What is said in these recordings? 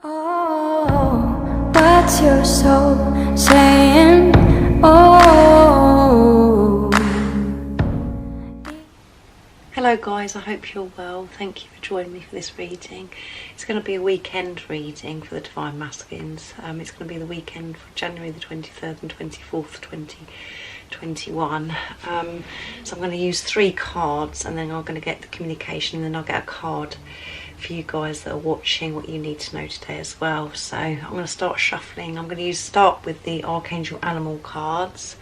Oh, what's your soul saying? Oh. Hello guys, I hope you're well. Thank you for joining me for this reading. It's going to be a weekend reading for the Divine Masculines. It's going to be the weekend for January the 23rd and 24th, 2021. So I'm going to use 3 cards and then I'm going to get the communication and then I'll get a card for you guys that are watching what you need to know today as well. So I'm going to start shuffling. I'm going to start with the Archangel Animal cards.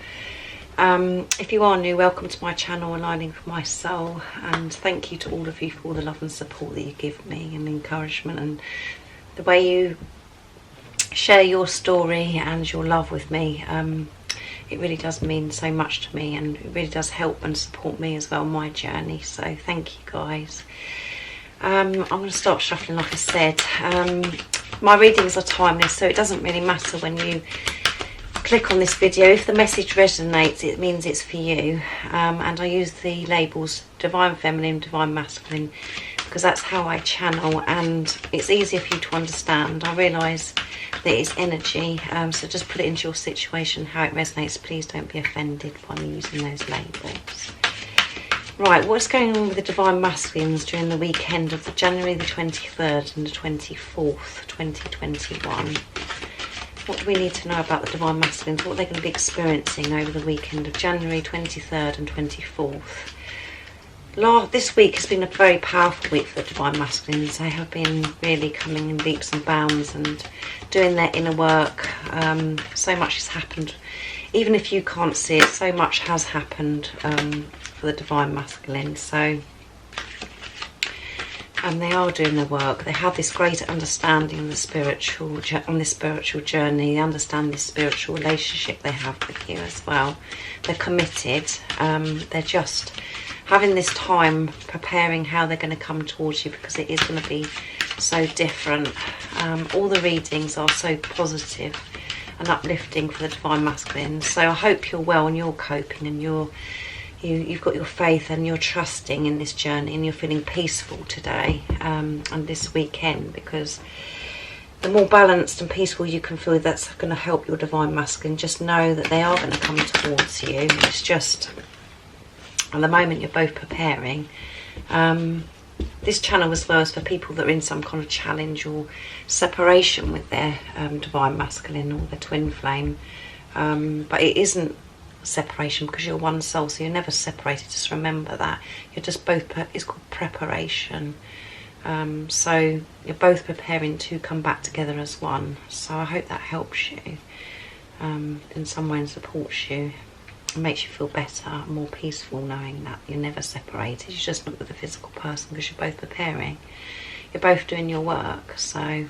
If you are new, welcome to my channel, Aligning for My Soul, and thank you to all of you for all the love and support that you give me and encouragement and the way you share your story and your love with me. It really does mean so much to me and it really does help and support me as well on my journey, so thank you guys. I'm going to start shuffling like I said. My readings are timeless, so it doesn't really matter when you click on this video. If the message resonates, it means it's for you. And I use the labels Divine Feminine, Divine Masculine, because that's how I channel and it's easier for you to understand. I realise that it's energy, so just put it into your situation, how it resonates. Please don't be offended by me using those labels. Right, what's going on with the Divine Masculines during the weekend of the January the 23rd and the 24th, 2021? What do we need to know about the Divine Masculines? What are they going to be experiencing over the weekend of January 23rd and 24th? This week has been a very powerful week for the Divine Masculines. They have been really coming in leaps and bounds and doing their inner work. So much has happened. Even if you can't see it, so much has happened for the Divine Masculine. So they are doing their work. They have this greater understanding on the spiritual journey. They understand this spiritual relationship they have with you as well. They're committed. They're just having this time preparing how they're going to come towards you, because it is going to be so different. All the readings are so positive and uplifting for the Divine Masculine. So I hope you're well and you're coping and you've got your faith and you're trusting in this journey and you're feeling peaceful today and this weekend, because the more balanced and peaceful you can feel, that's going to help your Divine Masculine. Just know that they are going to come towards you. It's just at the moment you're both preparing. This channel as well is for people that are in some kind of challenge or separation with their Divine Masculine or their twin flame, but it isn't separation because you're one soul, so you're never separated. Just remember that you're just both it's called preparation. So you're both preparing to come back together as one. So I hope that helps you in some way and supports you and makes you feel better, more peaceful, knowing that you're never separated. You're just not with a physical person because you're both preparing. You're both doing your work. So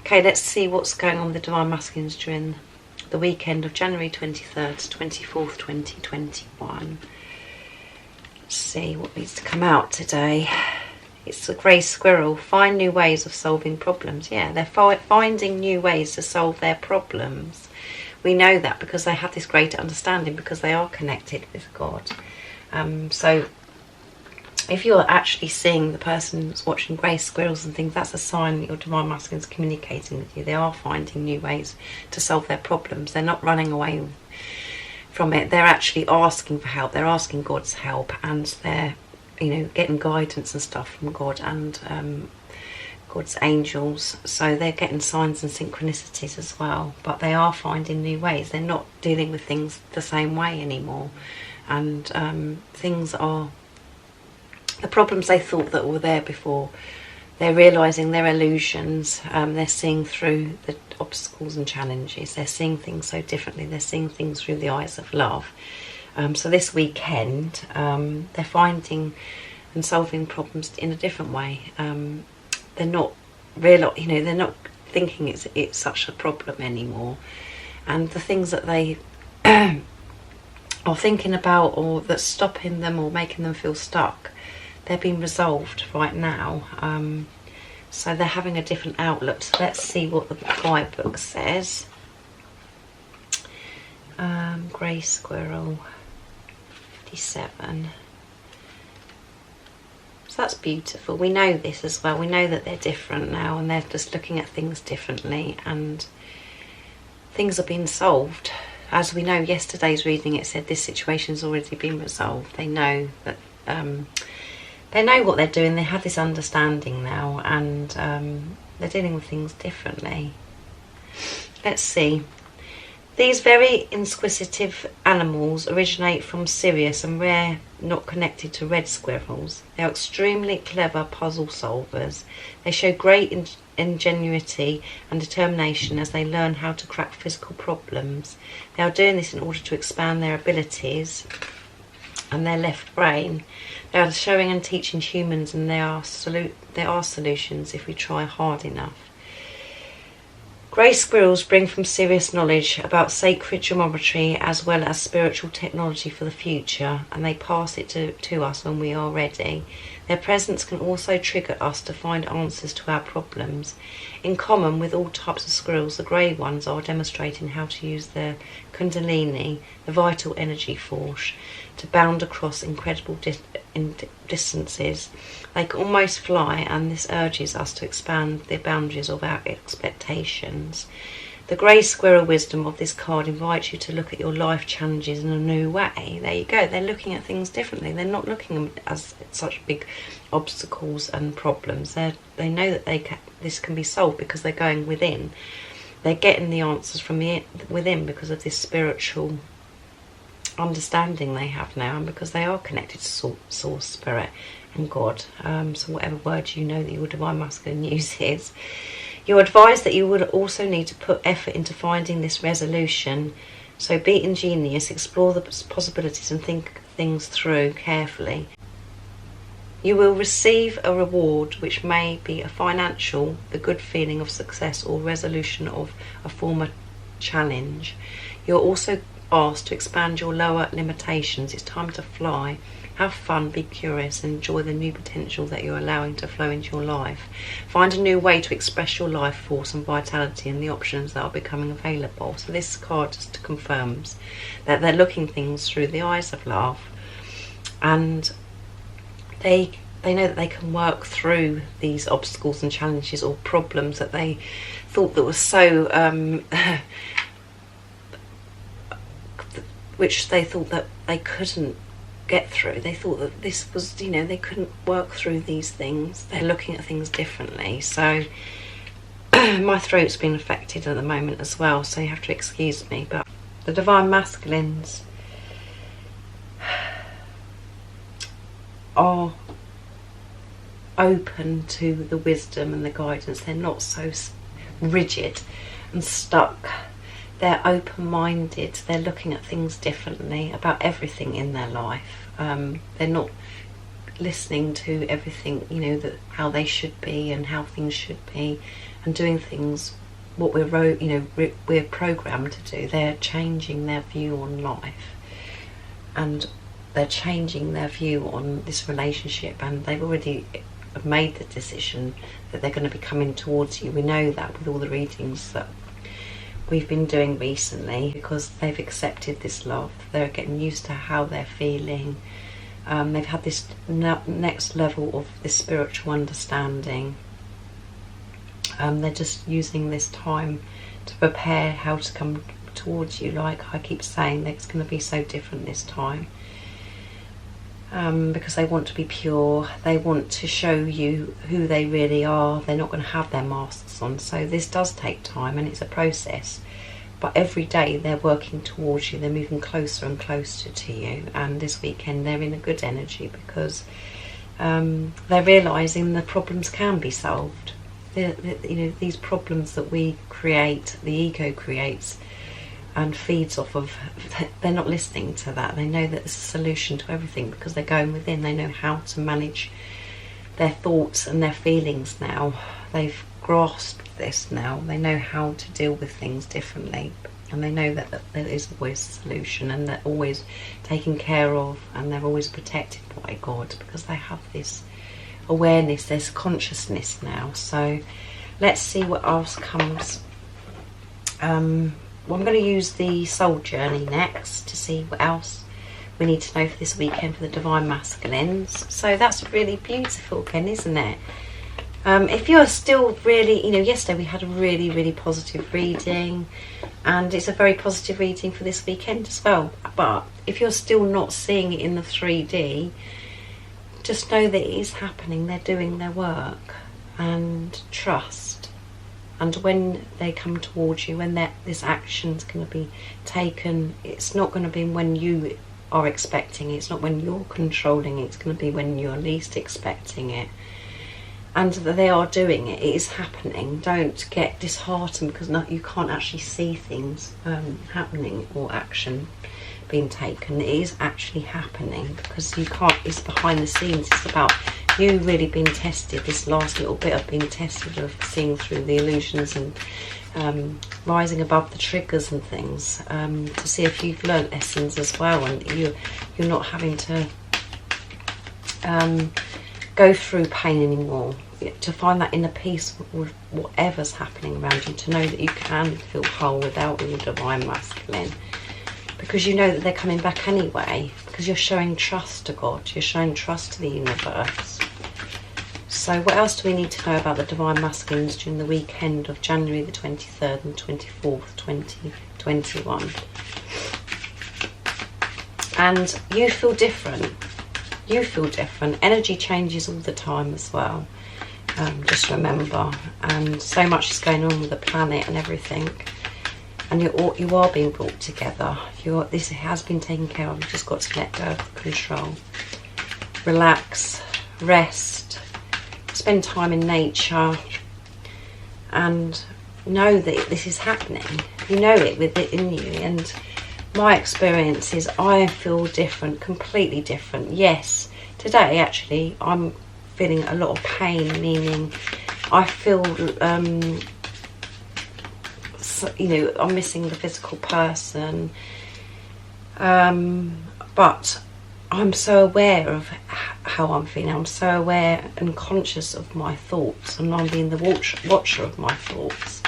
okay, let's see what's going on with the Divine Masculines during the weekend of January 23rd to 24th, 2021. Let's see what needs to come out today. It's a grey squirrel. Find new ways of solving problems. Yeah, they're finding new ways to solve their problems. We know that because they have this greater understanding, because they are connected with God. So if you're actually seeing the person that's watching grey squirrels and things, that's a sign that your Divine Masculine is communicating with you. They are finding new ways to solve their problems. They're not running away from it. They're actually asking for help. They're asking God's help, and they're, getting guidance and stuff from God and God's angels. So they're getting signs and synchronicities as well. But they are finding new ways. They're not dealing with things the same way anymore, and things are. The problems they thought that were there before, they're realising they're illusions. They're seeing through the obstacles and challenges. They're seeing things so differently. They're seeing things through the eyes of love. So this weekend, they're finding and solving problems in a different way. They're not they're not thinking it's such a problem anymore. And the things that they are thinking about, or that's stopping them or making them feel stuck, they're being resolved right now. So they're having a different outlook. So let's see what the guidebook says. Grey squirrel, 57. So that's beautiful. We know this as well. We know that they're different now, and they're just looking at things differently, and things are being solved. As we know, yesterday's reading, it said this situation's already been resolved. They know that they know what they're doing. They have this understanding now, and they're dealing with things differently. Let's see. These very inquisitive animals originate from Sirius and rare, not connected to red squirrels. They are extremely clever puzzle solvers. They show great ingenuity and determination as they learn how to crack physical problems. They are doing this in order to expand their abilities and their left brain. They are showing and teaching humans, and there are solutions if we try hard enough. Grey squirrels bring from serious knowledge about sacred geometry as well as spiritual technology for the future, and they pass it to us when we are ready. Their presence can also trigger us to find answers to our problems. In common with all types of squirrels, the grey ones are demonstrating how to use their kundalini, the vital energy force, to bound across incredible distances. They can almost fly, and this urges us to expand the boundaries of our expectations. The grey squirrel wisdom of this card invites you to look at your life challenges in a new way. There you go. They're looking at things differently. They're not looking as such big obstacles and problems. They know that this can be solved because they're going within. They're getting the answers from within because of this spiritual understanding they have now, and because they are connected to source, spirit and God. So whatever word you know that your divine masculine uses, you're advised that you would also need to put effort into finding this resolution. So be ingenious, explore the possibilities and think things through carefully. You will receive a reward, which may be a financial, the good feeling of success, or resolution of a former challenge. You're also asked to expand your lower limitations. It's time to fly. Have fun, be curious, and enjoy the new potential that you're allowing to flow into your life. Find a new way to express your life force and vitality and the options that are becoming available. So this card just confirms that they're looking things through the eyes of love, and they know that they can work through these obstacles and challenges or problems that they thought that were so which they thought that they couldn't get through. They thought that this was, they couldn't work through these things. They're looking at things differently. So my throat's been affected at the moment as well, so you have to excuse me. But the divine masculines are open to the wisdom and the guidance. They're not so rigid and stuck. They're open-minded. They're looking at things differently about everything in their life. They're not listening to everything, that how they should be and how things should be, and doing things what we're programmed to do. They're changing their view on life, and they're changing their view on this relationship, and they've already made the decision that they're going to be coming towards you. We know that with all the readings that we've been doing recently, because they've accepted this love. They're getting used to how they're feeling. They've had this next level of this spiritual understanding. They're just using this time to prepare how to come towards you. Like I keep saying, it's going to be so different this time, because they want to be pure. They want to show you who they really are. They're not going to have their masks on. So this does take time, and it's a process, but every day they're working towards you. They're moving closer and closer to you, and this weekend they're in a good energy because they're realizing the problems can be solved. These problems that we create, the ego creates and feeds off of, they're not listening to that. They know that there's a solution to everything because they're going within. They know how to manage their thoughts and their feelings now. They've grasped this now. They know how to deal with things differently, and they know that there is always a solution, and they're always taken care of, and they're always protected by God because they have this awareness, this consciousness now. So let's see what else comes. Well, I'm going to use the soul journey next to see what else we need to know for this weekend for the Divine Masculines. So that's really beautiful again, isn't it? If you're still really, you know, yesterday we had a really, really positive reading, and it's a very positive reading for this weekend as well. But if you're still not seeing it in the 3D, just know that it is happening. They're doing their work, and trust. And when they come towards you, when this action's going to be taken, it's not going to be when you are expecting it. It's not when you're controlling it. It's going to be when you're least expecting it. And they are doing it. It is happening. Don't get disheartened because you can't actually see things happening or action being taken. It is actually happening because you can't. It's behind the scenes. It's about you really being tested. This last little bit of being tested, of seeing through the illusions and rising above the triggers and things, to see if you've learnt lessons as well, and you're not having to go through pain anymore. To find that inner peace with whatever's happening around you, to know that you can feel whole without your Divine Masculine, because you know that they're coming back anyway, because you're showing trust to God, you're showing trust to the universe. So what else do we need to know about the Divine Masculines during the weekend of January the 23rd and 24th, 2021? And you feel different. You feel different. Energy changes all the time as well. Just remember, and so much is going on with the planet and everything, and you are being brought together. This has been taken care of. You've just got to let go of the control. Relax, rest, spend time in nature, and know that this is happening. You know it within you. And my experience is I feel different, completely different. Yes, today actually I'm feeling a lot of pain, meaning I feel, you know, I'm missing the physical person, but I'm so aware of how I'm feeling. I'm so aware and conscious of my thoughts, and I'm being the watcher of my thoughts.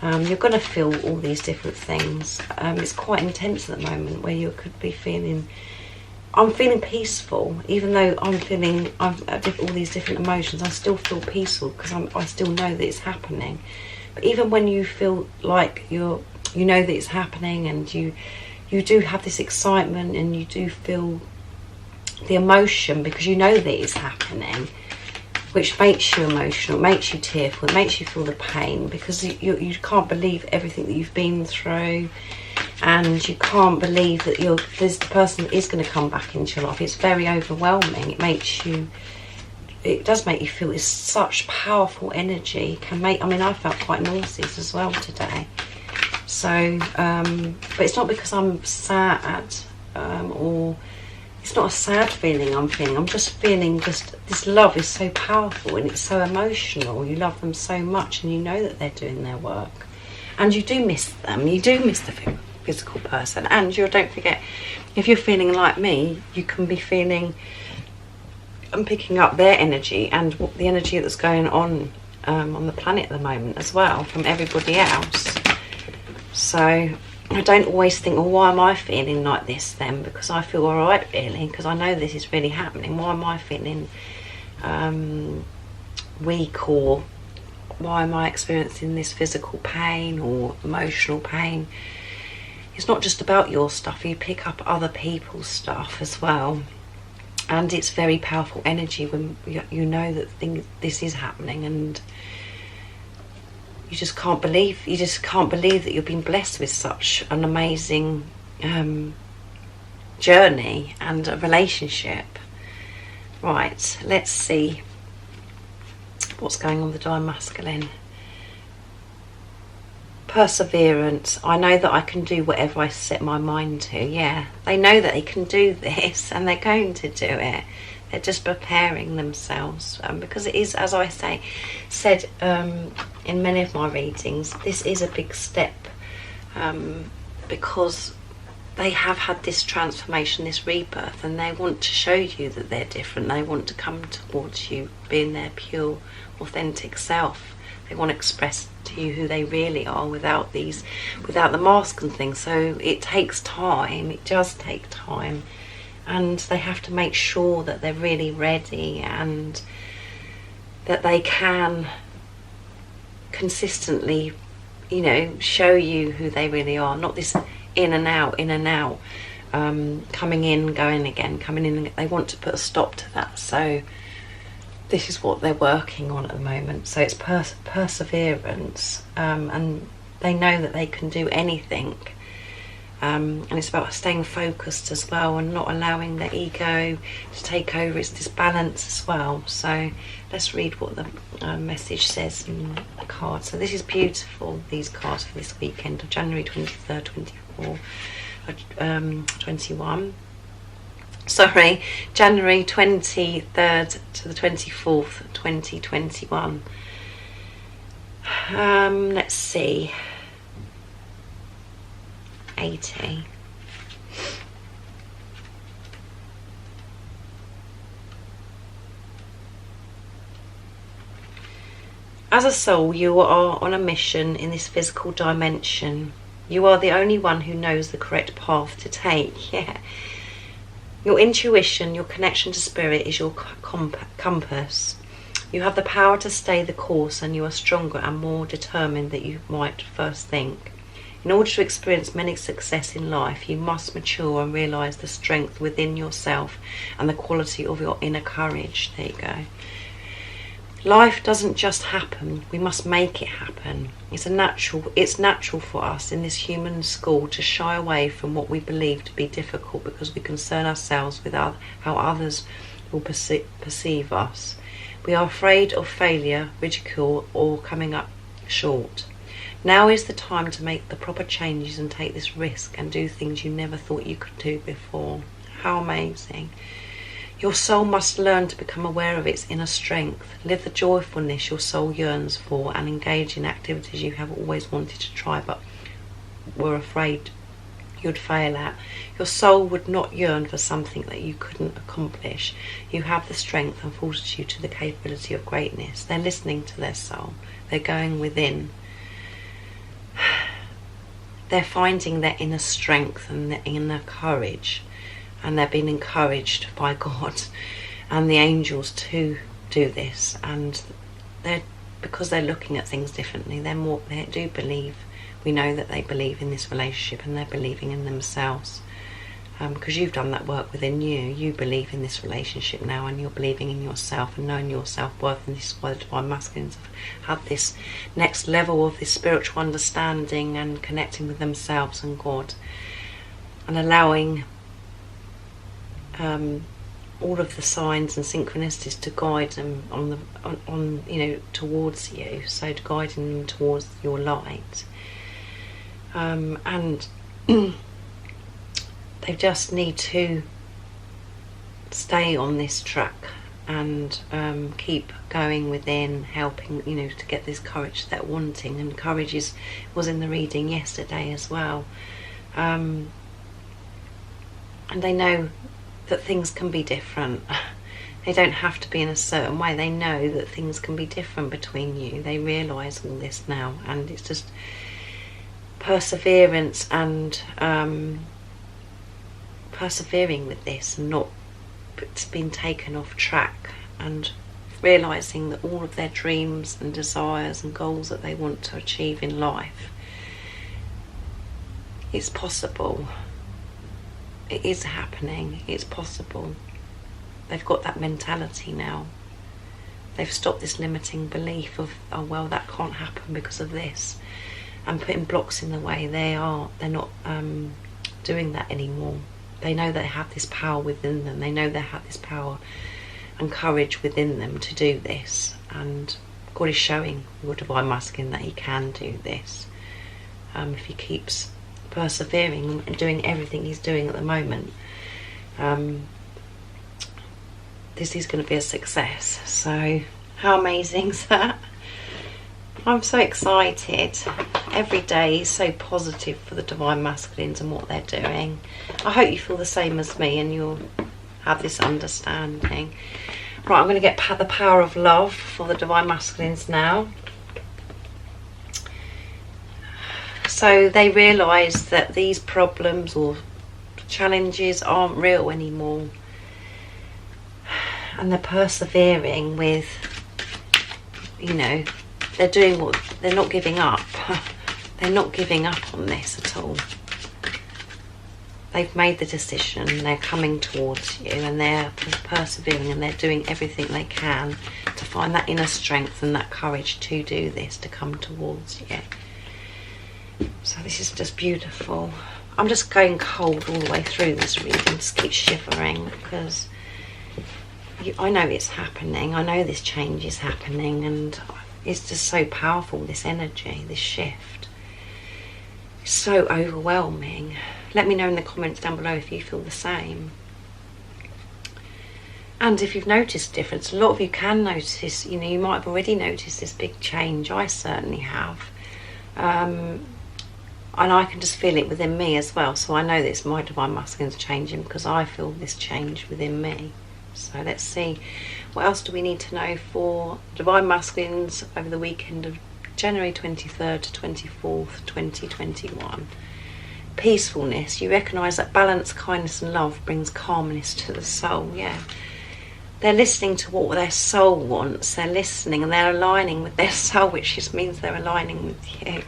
You're going to feel all these different things. It's quite intense at the moment, where you could be feeling, I'm feeling peaceful, even though I'm feeling all these different emotions. I still feel peaceful because I still know that it's happening. But even when you feel like you know that it's happening, and you do have this excitement, and you do feel the emotion because you know that it's happening, which makes you emotional, makes you tearful, it makes you feel the pain, because you can't believe everything that you've been through. And you can't believe that this person is going to come back into your life. It's very overwhelming. It does make you feel it's such powerful energy. I felt quite nauseous as well today. So, but it's not because I'm sad, or it's not a sad feeling I'm feeling. I'm just feeling this love is so powerful, and it's so emotional. You love them so much, and you know that they're doing their work. And you do miss them. You do miss the physical person. And don't forget, if you're feeling like me, you can be feeling and picking up their energy, and the energy that's going on the planet at the moment as well, from everybody else. So I don't always think, well, why am I feeling like this then? Because I feel all right feeling, because I know this is really happening. Why am I feeling weak, or why am I experiencing this physical pain or emotional pain? It's not just about your stuff. You pick up other people's stuff as well, and it's very powerful energy when you know that this is happening, and you just can't believe that you've been blessed with such an amazing journey and a relationship. Right, let's see what's going on with the Divine Masculine. Perseverance. I know that I can do whatever I set my mind to. Yeah, they know that they can do this, and they're going to do it. They're just preparing themselves, because it is, as I said in many of my readings, this is a big step, because they have had this transformation, this rebirth, and they want to show you that they're different. They want to come towards you being their pure, authentic self. They want to express to you who they really are without the mask and things. So it takes time. It does take time. and they have to make sure that they're really ready and that they can consistently, you know, show you who they really are. Not this in and out, coming in, going again, coming in. They want to put a stop to that. So this is what they're working on at the moment. So it's perseverance, and they know that they can do anything. And it's about staying focused as well and not allowing the ego to take over. It's this balance as well. So let's read what the message says in the card. So this is beautiful, these cards for this weekend of January 23rd, 24, 21. Sorry, January 23rd to the 24th, 2021. Let's see. 80. As a soul, you are on a mission in this physical dimension. You are the only one who knows the correct path to take. Yeah. Your intuition, your connection to spirit is your compass. You have the power to stay the course, and you are stronger and more determined than you might first think. In order to experience many success in life, you must mature and realise the strength within yourself and the quality of your inner courage. There you go. Life doesn't just happen, we must make it happen. It's natural for us in this human school to shy away from what we believe to be difficult because we concern ourselves with how others will perceive us. We are afraid of failure, ridicule, or coming up short. Now is the time to make the proper changes and take this risk and do things you never thought you could do before. How amazing. Your soul must learn to become aware of its inner strength, live the joyfulness your soul yearns for, and engage in activities you have always wanted to try but were afraid you'd fail at. Your soul would not yearn for something that you couldn't accomplish. You have the strength and fortitude to the capability of greatness. They're listening to their soul. They're going within. They're finding their inner strength and their inner courage. And they're being encouraged by God and the angels to do this, and because they're looking at things differently, they do believe. We know that they believe in this relationship, and they're believing in themselves, because you've done that work within you. You believe in this relationship now, and you're believing in yourself and knowing your self-worth, and this is why the Divine Masculines have had this next level of this spiritual understanding and connecting with themselves and God, and allowing all of the signs and synchronicities to guide them on towards you, so guiding them towards your light, and they just need to stay on this track and keep going within, helping to get this courage they're wanting. And courage was in the reading yesterday as well, and they know that things can be different. They don't have to be in a certain way. They know that things can be different between you. They realise all this now, and it's just perseverance and persevering with this, and not being taken off track, and realising that all of their dreams and desires and goals that they want to achieve in life, it's possible. It is happening. It's possible. They've got that mentality now. They've stopped this limiting belief of, oh well, that can't happen because of this, and putting blocks in the way. They're not doing that anymore. They know they have this power within them. They know they have this power and courage within them to do this, and God is showing your Divine Masculine that he can do this if he keeps persevering and doing everything he's doing at the moment. This is going to be a success. So how amazing is that? I'm so excited. Every day is so positive for the Divine Masculines and what they're doing. I hope you feel the same as me and you'll have this understanding. Right, I'm going to get the power of love for the Divine Masculines now. So they realise that these problems or challenges aren't real anymore, and they're persevering with, you know, they're doing what, they're not giving up. They're not giving up on this at all. They've made the decision, they're coming towards you, and they're persevering, and they're doing everything they can to find that inner strength and that courage to do this, to come towards you. So this is just beautiful. I'm just going cold all the way through this reading, just keep shivering, because I know it's happening. I know this change is happening, and it's just so powerful, this energy, this shift. It's so overwhelming. Let me know in the comments down below if you feel the same. And if you've noticed a difference, a lot of you can notice, you know, you might have already noticed this big change. I certainly have. And I can just feel it within me as well. So I know that it's my divine masculines changing, because I feel this change within me. So let's see, what else do we need to know for divine masculines over the weekend of January 23rd to 24th, 2021. Peacefulness. You recognise that balance, kindness and love brings calmness to the soul. Yeah, they're listening to what their soul wants. They're listening and they're aligning with their soul, which just means they're aligning with you.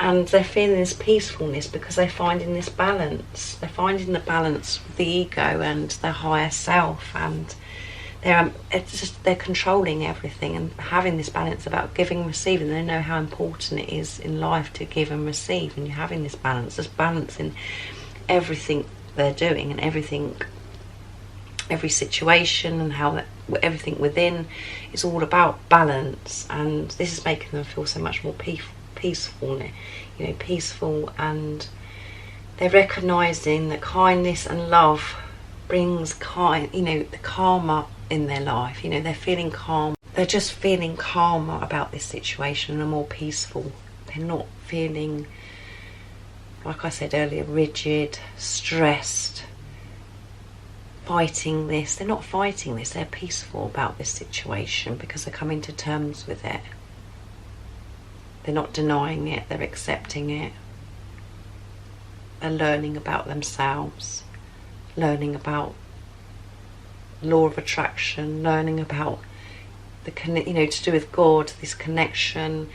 And they're feeling this peacefulness because they're finding this balance. They're finding the balance with the ego and their higher self, and they're controlling everything and having this balance about giving and receiving. They know how important it is in life to give and receive, and you're having this balance in everything they're doing, and every situation, and how everything within is all about balance. And this is making them feel so much more peaceful, you know, peaceful, and they're recognizing that kindness and love brings the karma in their life. You know, they're feeling calm. They're just feeling calmer about this situation and more peaceful. They're not feeling, like I said earlier, rigid, stressed, fighting this. They're not fighting this. They're peaceful about this situation because they're coming to terms with it. They're not denying it. They're accepting it. They're learning about themselves, learning about law of attraction, learning about to do with God, this connection,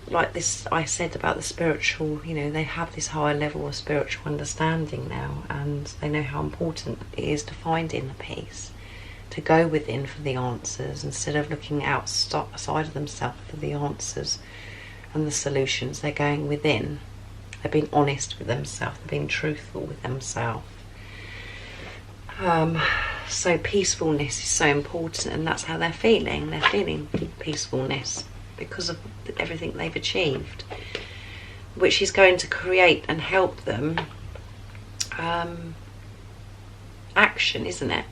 like this I said about the spiritual. You know, they have this higher level of spiritual understanding now, and they know how important it is to find inner peace, to go within for the answers instead of looking outside of themselves for the answers and the solutions. They're going within. They're being honest with themselves. They're being truthful with themselves. So peacefulness is so important, and that's how they're feeling. They're feeling peacefulness because of everything they've achieved, which is going to create and help them action, isn't it?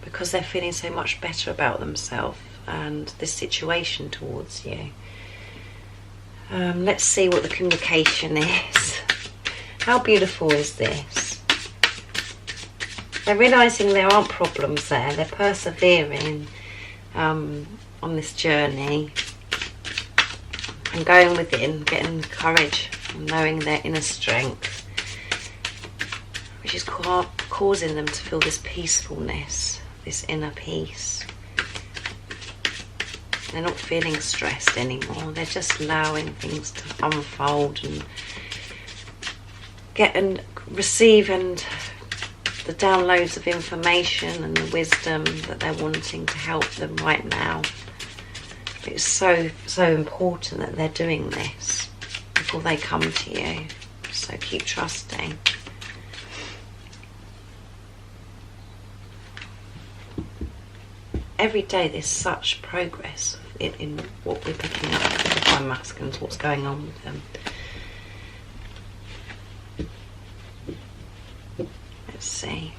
Because they're feeling so much better about themselves and this situation towards you. Let's see what the communication is. How beautiful is this? They're realising there aren't problems there. They're persevering on this journey and going within, getting the courage and knowing their inner strength, which is causing them to feel this peacefulness, this inner peace. They're not feeling stressed anymore. They're just allowing things to unfold and get and receive, and the downloads of information and the wisdom that they're wanting to help them right now. It's so important that they're doing this before they come to you. So keep trusting. Every day there's such progress in what we're picking up with the divine masculines, what's going on with them. Let's see.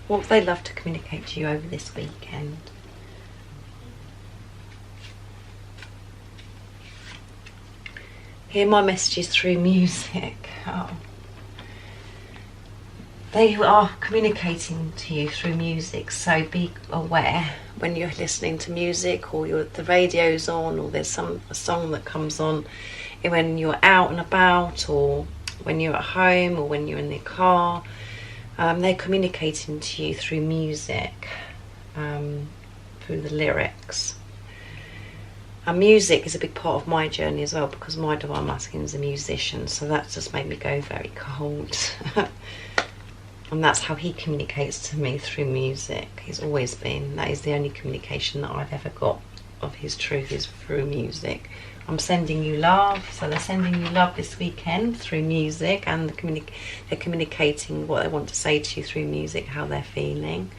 What would they love to communicate to you over this weekend? Hear my messages through music. Oh. They are communicating to you through music, so be aware when you're listening to music, or the radio's on, or there's a song that comes on when you're out and about, or when you're at home or when you're in the car. They're communicating to you through music, through the lyrics. And music is a big part of my journey as well, because my divine masculine is a musician, so that just made me go very cold. And that's how he communicates to me, through music. He's always been. That is the only communication that I've ever got of his truth, is through music. I'm sending you love, so they're sending you love this weekend through music, and they're communicating what they want to say to you through music, how they're feeling.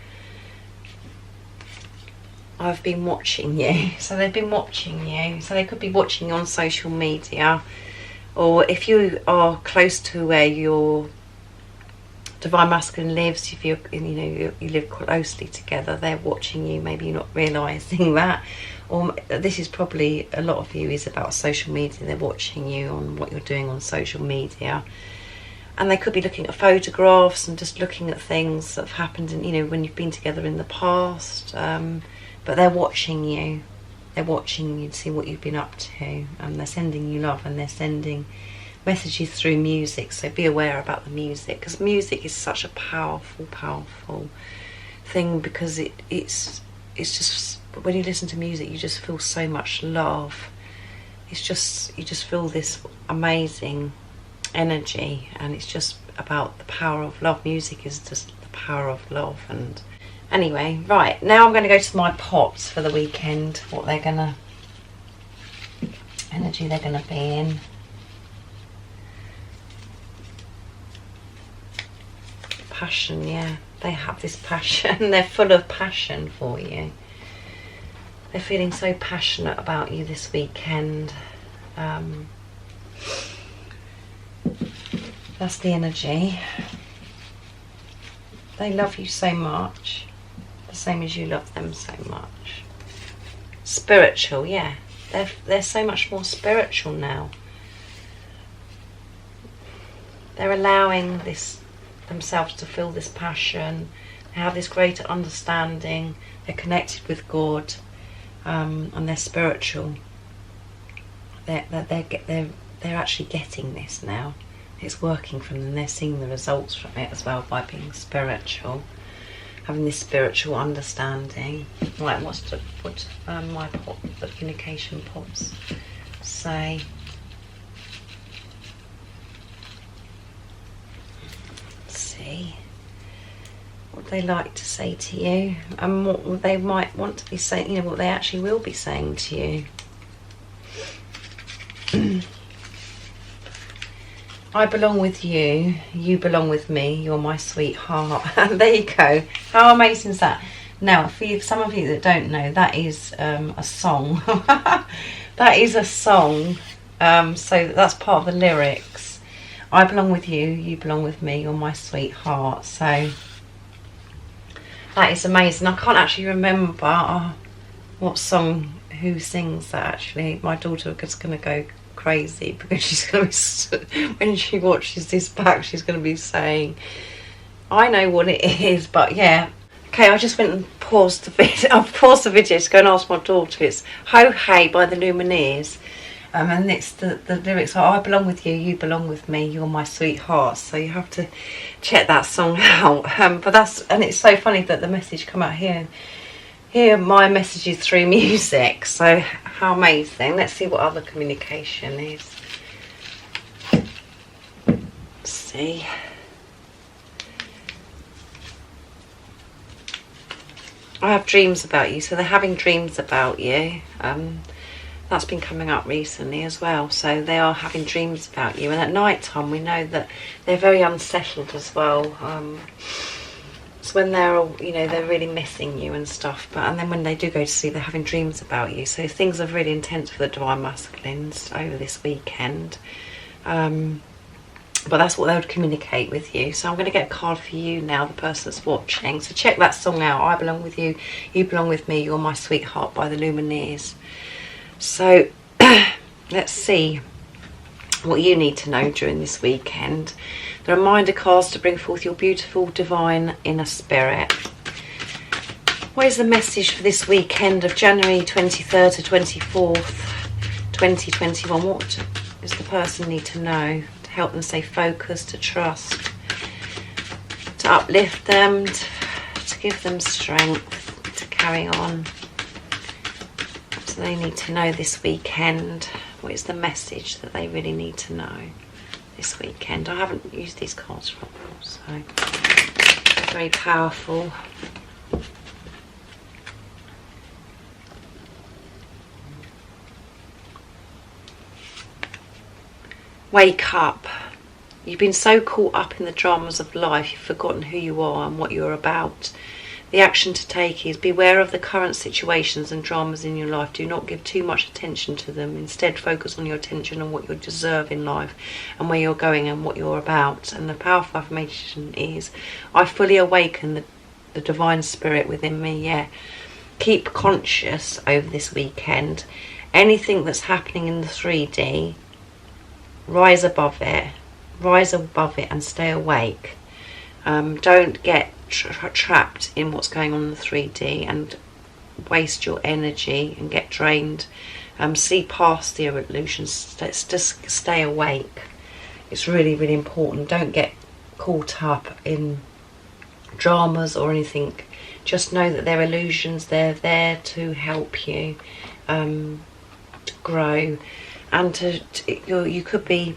I've been watching you, so they've been watching you, so they could be watching you on social media, or if you are close to where your divine masculine lives, if you live closely together, they're watching you. Maybe you're not realizing that, or this is probably, a lot of you is about social media. They're watching you on what you're doing on social media, and they could be looking at photographs and just looking at things that have happened in, when you've been together in the past. But they're watching you. They're watching you to see what you've been up to, and they're sending you love, and they're sending messages through music. So be aware about the music, because music is such a powerful thing, because it's just, when you listen to music, you just feel so much love. It's just, you just feel this amazing energy, and it's just about the power of love. Music is just the power of love. And anyway, right, now I'm going to go to my pots for the weekend, what they're gonna, energy they're gonna be in. Passion, yeah, they have this passion. They're full of passion for you. They're feeling so passionate about you this weekend. That's the energy. They love you so much, the same as you love them so much. Spiritual, yeah, they're so much more spiritual now. They're allowing themselves to feel this passion. They have this greater understanding. They're connected with God, and they're spiritual. They're actually getting this now. It's working for them. They're seeing the results from it as well, by being spiritual, having this spiritual understanding. Right, what my pot, the communication pots say? See what they like to say to you, and what they might want to be saying, what they actually will be saying to you. I belong with you, you belong with me, you're my sweetheart. There you go. How amazing is that? Now, for some of you that don't know, that is a song. That is a song. So that's part of the lyrics. I belong with you, you belong with me, you're my sweetheart. So that is amazing. I can't actually remember what song, who sings that actually. My daughter is going to go crazy, because she's going to be, when she watches this back, she's going to be saying, I know what it is, but yeah. Okay, I just went and paused the video. I've paused the video to go and ask my daughter. It's Ho Hey by the Lumineers. And it's the lyrics are, I belong with you, you belong with me, you're my sweetheart. So you have to check that song out. And it's so funny that the message come out here. Here my messages through music. So how amazing. Let's see what other communication is. Let's see. I have dreams about you. So they're having dreams about you. That's been coming up recently as well. So they are having dreams about you, and at night time we know that they're very unsettled as well. It's when they're all, they're really missing you and stuff. And then when they do go to sleep, they're having dreams about you. So things are really intense for the divine masculines over this weekend. But that's what they would communicate with you. So I'm going to get a card for you now, the person that's watching. So check that song out. I belong with you, you belong with me, you're my sweetheart by the Lumineers. So let's see what you need to know during this weekend. The reminder cards to bring forth your beautiful divine inner spirit. Where's the message for this weekend of January 23rd to 24th 2021? What does the person need to know to help them stay focused, to trust, to uplift them, to give them strength to carry on. So they need to know this weekend, what is the message that they really need to know this weekend. I haven't used these cards for a while, so very powerful. Wake up. You've been so caught up in the dramas of life, you've forgotten who you are and what you're about. The action to take is beware of the current situations and dramas in your life. Do not give too much attention to them. Instead, focus on your attention on what you deserve in life and where you're going and what you're about. And the powerful affirmation is, I fully awaken the divine spirit within me. Yeah. Keep conscious over this weekend. Anything that's happening in the 3D, rise above it. Rise above it and stay awake. Don't get trapped in what's going on in the 3D and waste your energy and get drained. See past the illusions. Just stay awake. It's really, really important. Don't get caught up in dramas or anything. Just know that they're illusions. They're there to help you to grow, and you could be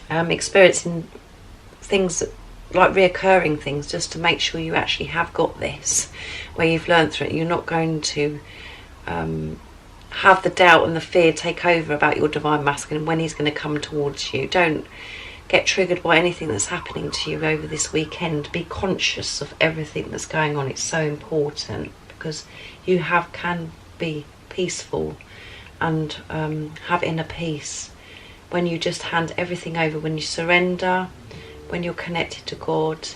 experiencing things that, like reoccurring things, just to make sure you actually have got this, where you've learned through it. You're not going to have the doubt and the fear take over about your divine masculine when he's going to come towards you. Don't get triggered by anything that's happening to you over this weekend. Be conscious of everything that's going on. It's so important, because you can be peaceful and have inner peace when you just hand everything over, when you surrender, when you're connected to God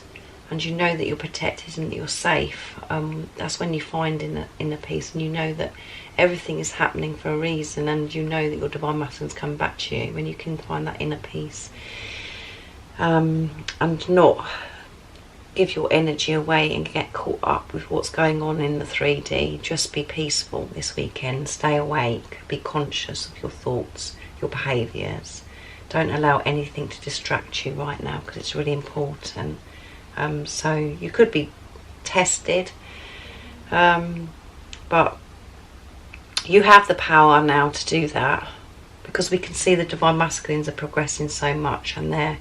and you know that you're protected and that you're safe. That's when you find inner peace, and you know that everything is happening for a reason, and you know that your divine masculine's come back to you, when you can find that inner peace, and not give your energy away and get caught up with what's going on in the 3D. Just be peaceful this weekend. Stay awake. Be conscious of your thoughts, your behaviours. Don't allow anything to distract you right now, because it's really important. So you could be tested, but you have the power now to do that, because we can see the divine masculines are progressing so much, and they're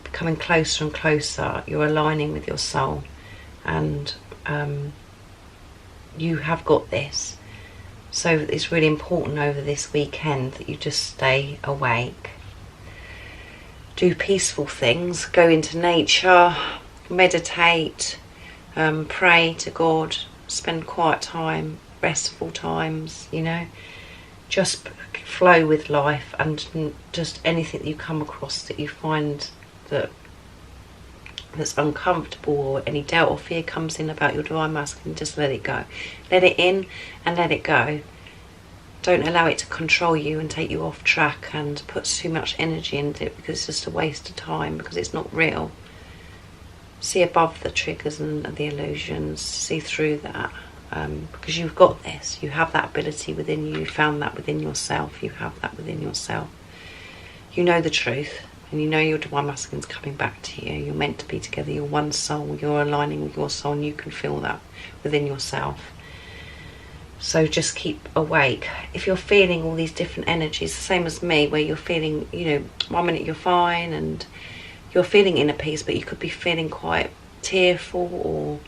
becoming closer and closer. You're aligning with your soul, and you have got this. So it's really important over this weekend that you just stay awake. Do peaceful things. Go into nature, meditate, pray to God, spend quiet time, restful times, you know. Just flow with life, and just anything that you come across that you find that's uncomfortable, or any doubt or fear comes in about your divine masculine, just let it go. Let it in and let it go. Don't allow it to control you and take you off track and put too much energy into it, because it's just a waste of time, because it's not real. See above the triggers and the illusions. See through that, because you've got this. You have that ability within you. You found that within yourself. You have that within yourself. You know the truth, and you know your divine masculine's coming back to you. You're meant to be together. You're one soul. You're aligning with your soul, and you can feel that within yourself. So just keep awake. If you're feeling all these different energies, the same as me, where you're feeling, you know, 1 minute you're fine and you're feeling inner peace, but you could be feeling quite tearful, or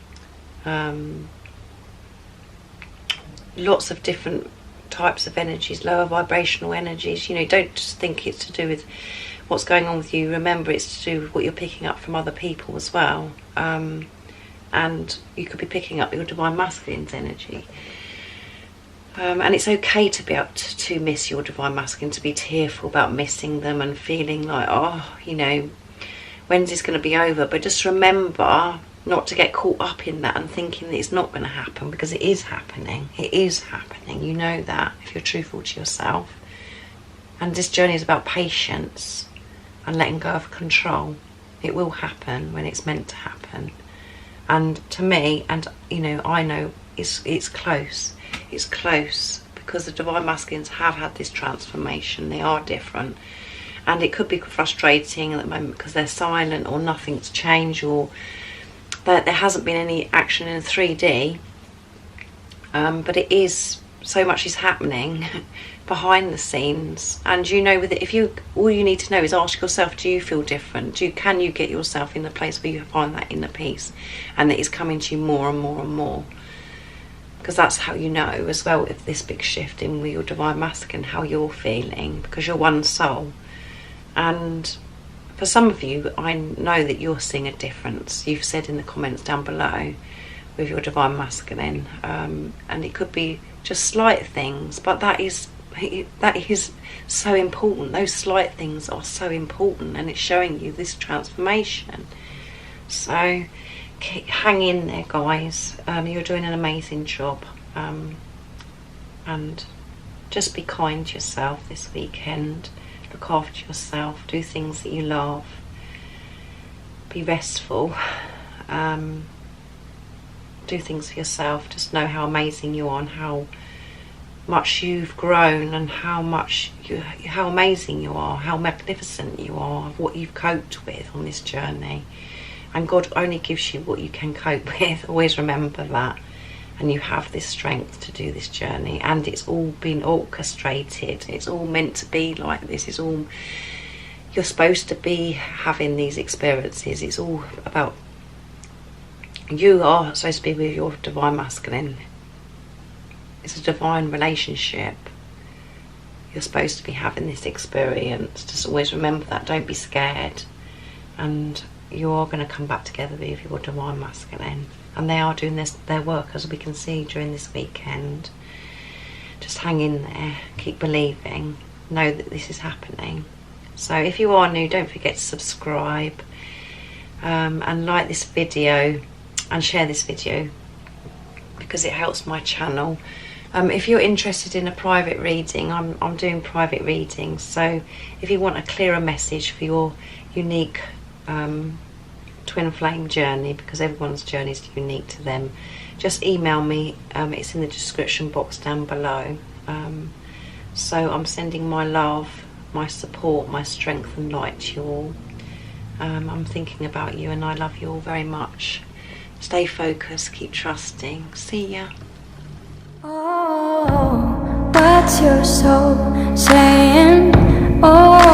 lots of different types of energies, lower vibrational energies. You know, don't just think it's to do with what's going on with you. Remember, it's to do with what you're picking up from other people as well. And you could be picking up your divine masculine's energy. And it's okay to be able to miss your divine masculine, to be tearful about missing them and feeling like, oh, you know, when's this going to be over? But just remember not to get caught up in that and thinking that it's not going to happen, because it is happening. It is happening. You know that, if you're truthful to yourself. And this journey is about patience and letting go of control. It will happen when it's meant to happen. And to me, and you know, I know it's close. It's close, because the divine masculines have had this transformation. They are different, and it could be frustrating at the moment because they're silent or nothing's changed, or that there hasn't been any action in 3D, but it is, so much is happening behind the scenes. And you know, with it, if you, all you need to know is ask yourself, do you feel different? Can you get yourself in the place where you find that inner peace and that is coming to you more and more and more? Because that's how you know as well, if this big shift in with your divine masculine, how you're feeling, because you're one soul. And for some of you, I know that you're seeing a difference. You've said in the comments down below with your divine masculine, and it could be just slight things, but that is so important. Those slight things are so important, and it's showing you this transformation. So hang in there, guys. You're doing an amazing job, and just be kind to yourself this weekend. Look after yourself, do things that you love, be restful, do things for yourself. Just know how amazing you are and how much you've grown, and how amazing you are, how magnificent you are, of what you've coped with on this journey. And God only gives you what you can cope with. Always remember that. And you have this strength to do this journey, and it's all been orchestrated. It's all meant to be like this. It's all, you're supposed to be having these experiences. It's all about, you are supposed to be with your divine masculine. It's a divine relationship. You're supposed to be having this experience. Just always remember that. Don't be scared. And you are going to come back together with your divine masculine. And they are doing their work, as we can see during this weekend. Just hang in there. Keep believing. Know that this is happening. So if you are new, don't forget to subscribe. And like this video. And share this video, because it helps my channel. If you're interested in a private reading, I'm doing private readings. So if you want a clearer message for your unique twin flame journey, because everyone's journey is unique to them, just email me. It's in the description box down below. So I'm sending my love, my support, my strength and light to you all. I'm thinking about you, and I love you all very much. Stay focused, keep trusting. See ya. Oh, what's your soul saying? Oh.